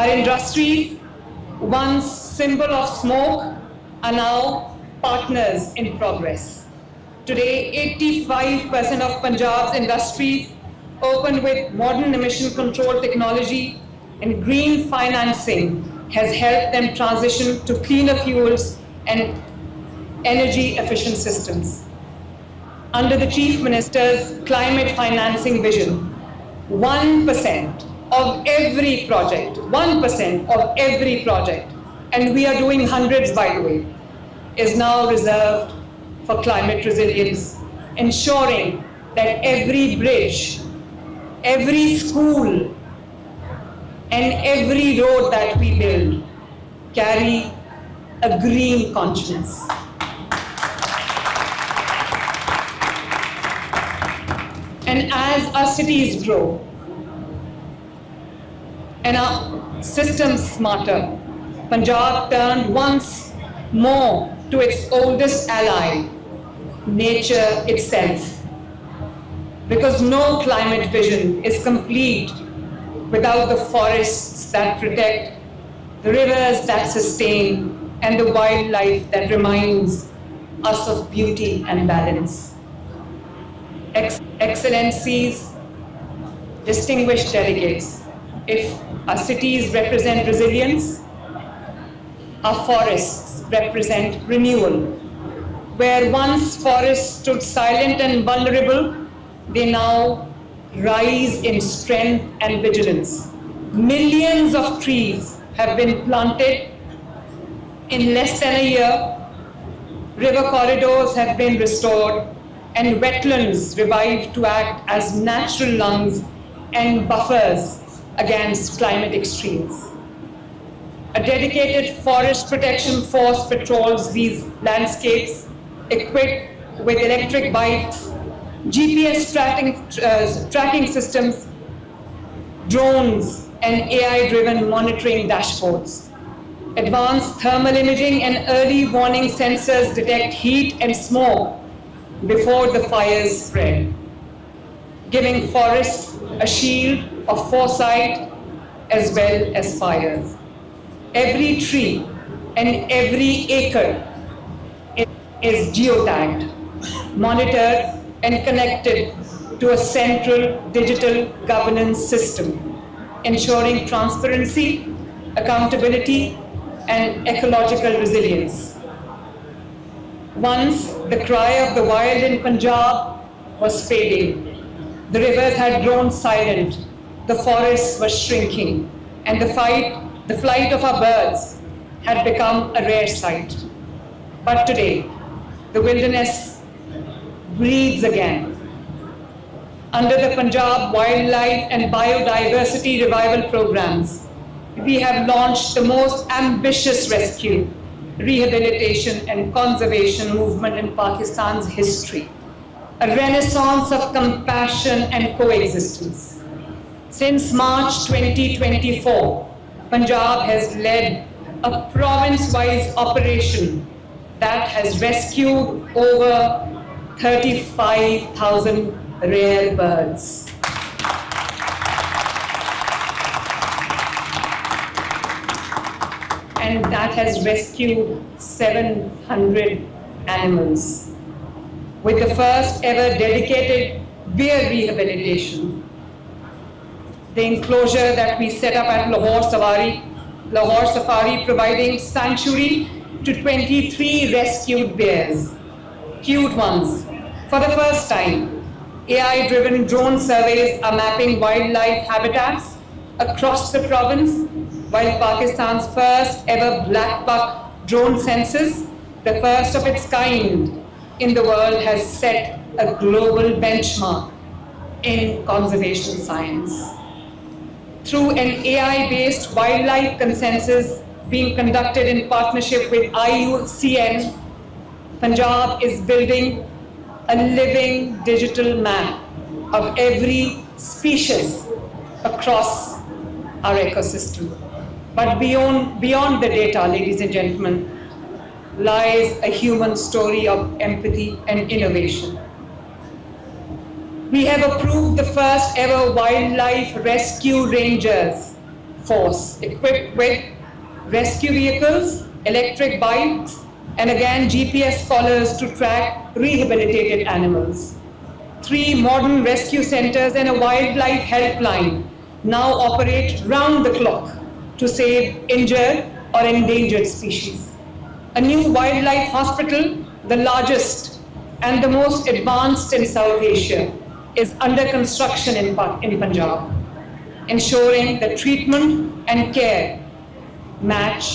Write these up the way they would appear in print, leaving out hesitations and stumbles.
Our industries, once symbol of smoke, are now partners in progress. Today, 85% of Punjab's industries open with modern emission control technology, and green financing has helped them transition to cleaner fuels and energy efficient systems. Under the Chief Minister's climate financing vision, 1% of every project, 1% of every project, and we are doing hundreds, by the way, is now reserved for climate resilience, ensuring that every bridge, every school, and every road that we build carry a green conscience. And as our cities grow and our systems smarter, Punjab turned once more to its oldest ally, nature itself. Because no climate vision is complete without the forests that protect, the rivers that sustain, and the wildlife that reminds us of beauty and balance. Excellencies, distinguished delegates, if our cities represent resilience, our forests represent renewal. Where once forests stood silent and vulnerable, they now rise in strength and vigilance. Millions of trees have been planted in less than a year. River corridors have been restored and wetlands revived to act as natural lungs and buffers against climate extremes. A dedicated forest protection force patrols these landscapes, equipped with electric bikes, GPS tracking systems, drones, and AI-driven monitoring dashboards. Advanced thermal imaging and early warning sensors detect heat and smoke before the fires spread, giving forests a shield of foresight as well as fires. Every tree and every acre is geotagged, monitored, and connected to a central digital governance system, ensuring transparency, accountability, and ecological resilience. Once the cry of the wild in Punjab was fading, the rivers had grown silent, the forests were shrinking, and the flight of our birds had become a rare sight. But today, the wilderness breathes again. Under the Punjab Wildlife and Biodiversity Revival Programs, we have launched the most ambitious rescue, rehabilitation, and conservation movement in Pakistan's history, a renaissance of compassion and coexistence. Since March 2024, Punjab has led a province-wide operation that has rescued over 35,000 rare birds. And that has rescued 700 animals. With the first ever dedicated bear rehabilitation, the enclosure that we set up at Lahore Safari providing sanctuary to 23 rescued bears, cute ones. For the first time, AI-driven drone surveys are mapping wildlife habitats across the province, while Pakistan's first ever black buck drone census, the first of its kind in the world, has set a global benchmark in conservation science. Through an AI-based wildlife consensus being conducted in partnership with IUCN, Punjab is building a living digital map of every species across our ecosystem. But beyond the data, ladies and gentlemen, lies a human story of empathy and innovation. We have approved the first ever wildlife rescue rangers force equipped with rescue vehicles, electric bikes, and again GPS collars to track rehabilitated animals. 3 modern rescue centers and a wildlife helpline now operate round the clock to save injured or endangered species. A new wildlife hospital, the largest and the most advanced in South Asia, is under construction in Punjab, ensuring that treatment and care match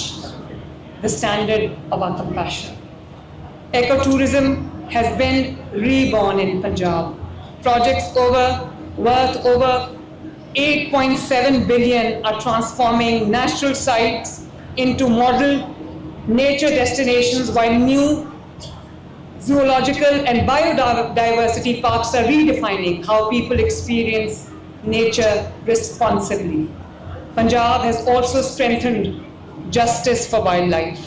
the standard of our compassion. Ecotourism has been reborn in Punjab. Projects worth over 8.7 billion are transforming natural sites into model nature destinations, while new zoological and biodiversity parks are redefining how people experience nature responsibly. Punjab has also strengthened justice for wildlife.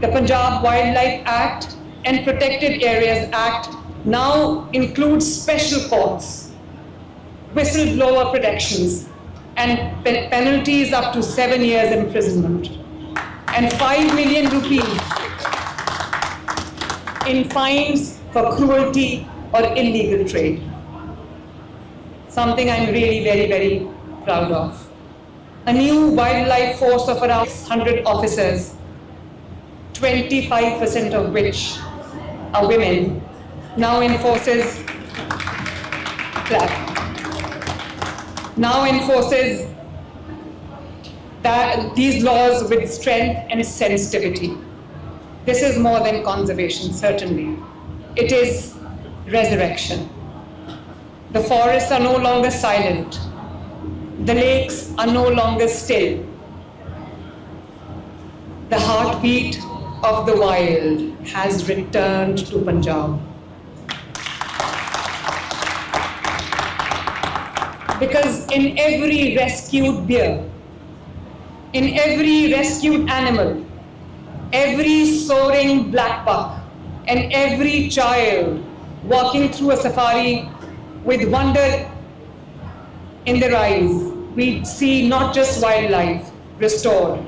The Punjab Wildlife Act and Protected Areas Act now includes special courts, whistleblower protections, and penalties up to 7 years imprisonment, and 5 million rupees in fines for cruelty or illegal trade. Something I'm really very, very proud of. A new wildlife force of around 600 officers, 25% of which are women, now enforces these laws with strength and sensitivity. This is more than conservation, certainly. It is resurrection. The forests are no longer silent. The lakes are no longer still. The heartbeat of the wild has returned to Punjab. Because in every rescued bear, in every rescued animal, every soaring black buck, and every child walking through a safari with wonder in their eyes, we see not just wildlife restored,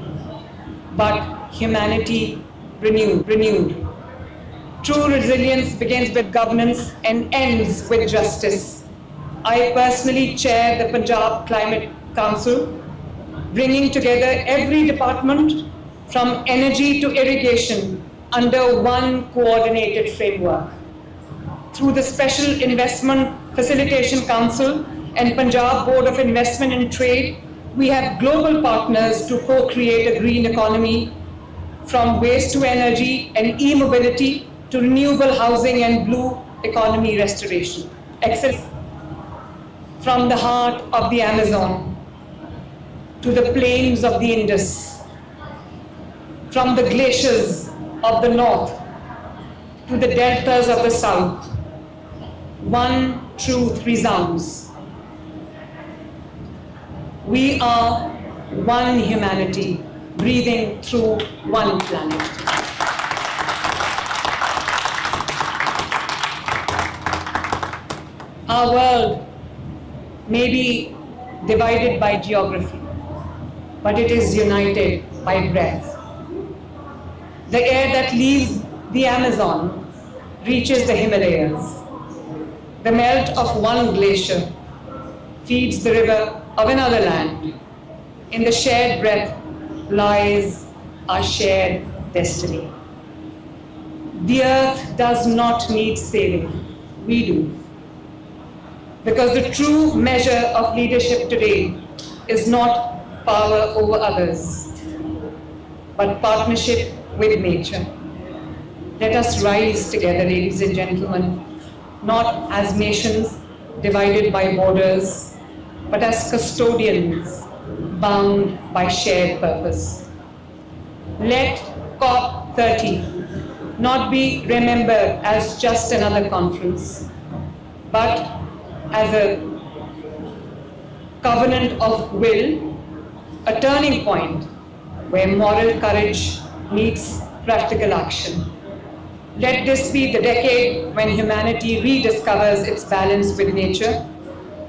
but humanity renewed. True resilience begins with governance and ends with justice. I personally chair the Punjab Climate Council, bringing together every department from energy to irrigation under one coordinated framework. Through the Special Investment Facilitation Council and Punjab Board of Investment and Trade, we have global partners to co-create a green economy, from waste to energy and e-mobility to renewable housing and blue economy restoration. Access from the heart of the Amazon to the plains of the Indus, from the glaciers of the north to the deltas of the south, one truth resounds. We are one humanity breathing through one planet. Our world may be divided by geography, but it is united by breath. The air that leaves the Amazon reaches the Himalayas. The melt of one glacier feeds the river of another land. In the shared breath lies our shared destiny. The earth does not need saving, we do. Because the true measure of leadership today is not power over others, but partnership with nature. Let us rise together, ladies and gentlemen, not as nations divided by borders, but as custodians bound by shared purpose. Let COP30 not be remembered as just another conference, but as a covenant of will, a turning point where moral courage meets practical action. Let this be the decade when humanity rediscovers its balance with nature,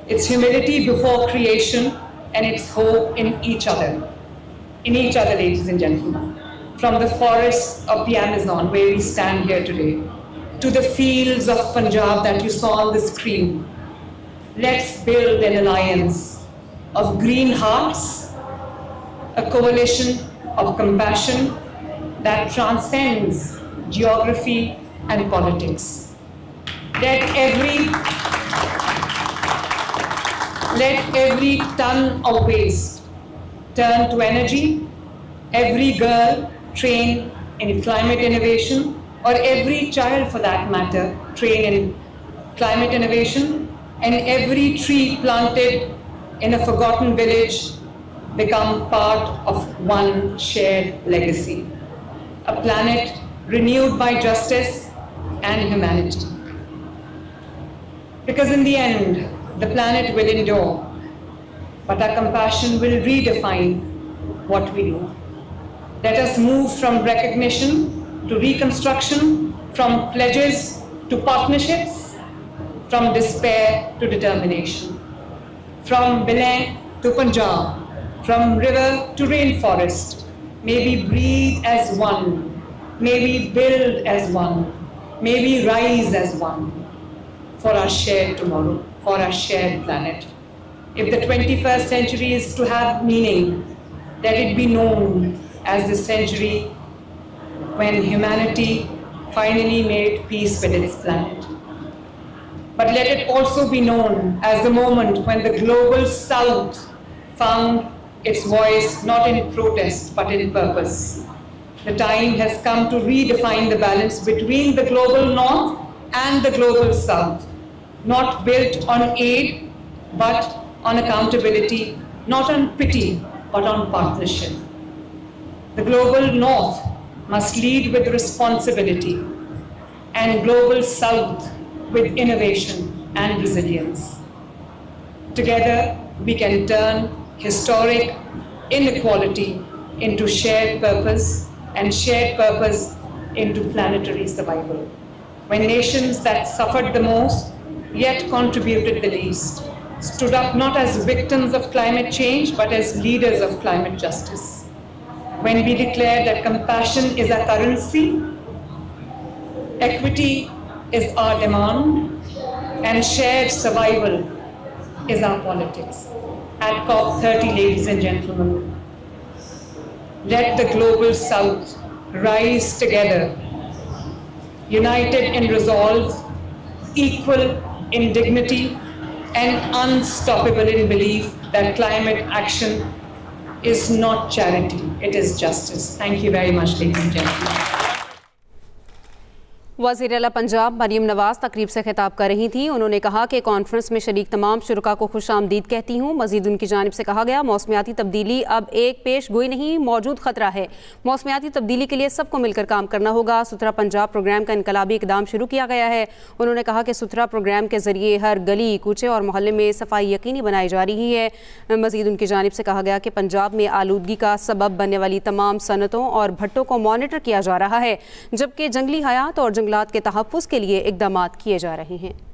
its humility before creation, and its hope in each other, ladies and gentlemen. From the forests of the Amazon, where we stand here today, to the fields of Punjab that you saw on the screen, let's build an alliance of green hearts, a coalition of compassion that transcends geography and politics. Let every ton of waste turn to energy, every girl train in climate innovation, or every child for that matter train in climate innovation, and every tree planted in a forgotten village become part of one shared legacy, a planet renewed by justice and humanity. Because in the end, the planet will endure, but our compassion will redefine what we do. Let us move from recognition to reconstruction, from pledges to partnerships, from despair to determination, from Belém to Punjab, from river to rainforest. May we breathe as one, may we build as one, may we rise as one for our shared tomorrow, for our shared planet. If the 21st century is to have meaning, let it be known as the century when humanity finally made peace with its planet. But let it also be known as the moment when the global South found its voice not in protest but in purpose. The time has come to redefine the balance between the global North and the global South, not built on aid but on accountability, not on pity but on partnership. The global North must lead with responsibility, and global South with innovation and resilience. Together, we can turn historic inequality into shared purpose, and shared purpose into planetary survival. When nations that suffered the most, yet contributed the least, stood up not as victims of climate change, but as leaders of climate justice. When we declare that compassion is our currency, equity is our demand, and shared survival is our politics. At COP30, ladies and gentlemen, let the global South rise together, united in resolve, equal in dignity, and unstoppable in belief that climate action is not charity, it is justice. Thank you very much, ladies and gentlemen. वज़ीर-ए-आला Punjab Maryam नवाज़ तकरीब से खिताब कर रही थी। उन्होंने कहा कि conference में शरीक तमाम शुरका को खुश आमदीद कहती हूँ। मज़ीद उनकी जानिब से कहा गया, मौसमियाती तब्दीली अब एक पेश गोई नहीं, मौजूद ख़तरा है। मौसमियाती तब्दीली के लिए सबको मिलकर काम करना होगा। सुथरा पंजाब प्रोग्राम का इनकलाबी इकदाम शुरू किया गया है। उन्होंने कहा कि सुथरा प्रोग्राम के ज़रिए हर गली कूचे और मोहल्ले में सफाई यकीनी बनाई जा रही है। मज़ीद उनकी जानिब से कहा गया कि पंजाब में आलूदगी का सबब बनने वाली तमाम सनतों और भट्टों को मॉनिटर किया जा रहा है, जबकि जंगली हयात और जंगलात के तहफ़्फ़ुज़ के लिए इक़दामात किए जा रहे हैं।